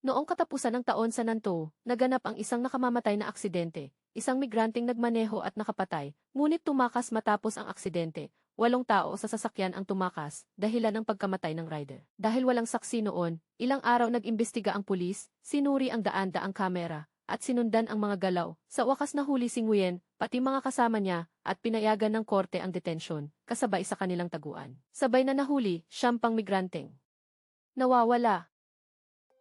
Noong katapusan ng taon sa Nantou, naganap ang isang nakamamatay na aksidente. Isang migranteng nagmaneho at nakapatay, ngunit tumakas matapos ang aksidente. 8 tao sa sasakyan ang tumakas, dahilan ng pagkamatay ng rider. Dahil walang saksi noon, ilang araw nag-imbestiga ang pulis, sinuri ang daan-daang kamera, at sinundan ang mga galaw. Sa wakas nahuli si Nguyen, pati mga kasama niya, at pinayagan ng korte ang detensyon, kasabay sa kanilang taguan. Sabay na nahuli, 7 migranteng nawawala.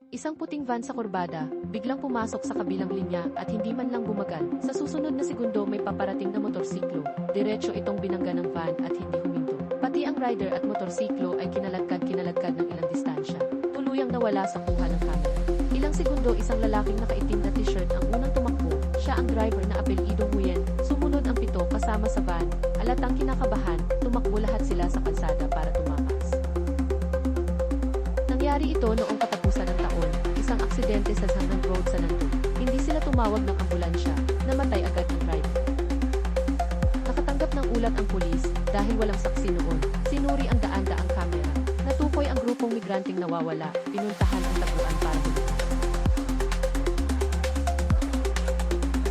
Isang puting van sa kurbada, biglang pumasok sa kabilang linya at hindi man lang bumagal. Sa susunod na segundo may paparating na motorsiklo. Diretso itong binangga ng van at hindi huminto. Pati ang rider at motorsiklo ay kinaladkad ng ilang distansya. Tuluyang nawala sa kuha ng camera. Ilang segundo isang lalaking nakaitim na t-shirt ang unang tumakbo. Siya ang driver na apelyido Nguyen. Sumunod ang 7 kasama sa van. Alatang kinakabahan, tumakbo lahat sila sa kalsada para tumakas. Nangyari ito noong katapusan ng taon, isang aksidente sa Sanghan Road sa Nantou. Hindi sila tumawag ng ambulansya, namatay agad ang driver. Nakatanggap ng ulat ang pulis, dahil walang saksi noon, sinuri ang daan-daang kamera. Natukoy ang grupong migranteng nawawala, pinuntahan ang taguan para bumalik.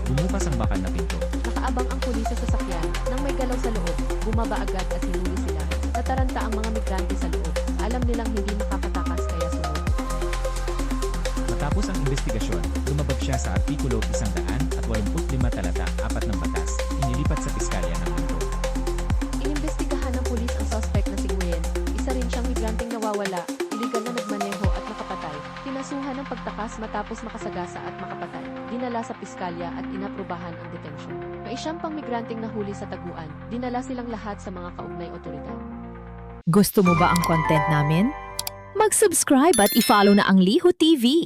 Bumukas ang bakal na pinto. Nakaabang ang pulis sa sasakyan, nang may galaw sa loob, bumaba agad at hinuli sila. Nataranta ang mga migrante sa loob, alam nilang hindi makapatakas kaya sumunod. Matapos ang investigasyon, lumabag siya sa Artikulo 185 talata 4 ng batas, inilipat sa piskalya ng Nantou. Inimbestigahan ng pulis ang suspect na si Nguyen, isa rin siyang migranteng nawawala, iligal na nagmaneho at nakapatay, pinasuhan ng pagtakas matapos makasagasa at makapatay, dinala sa piskalya at inaprubahan ang detensyon. May 10 migranteng nahuli sa taguan, dinala silang lahat sa mga kaugnay otoridad. Gusto mo ba ang content namin? Mag-subscribe at i-follow na ang Liho TV.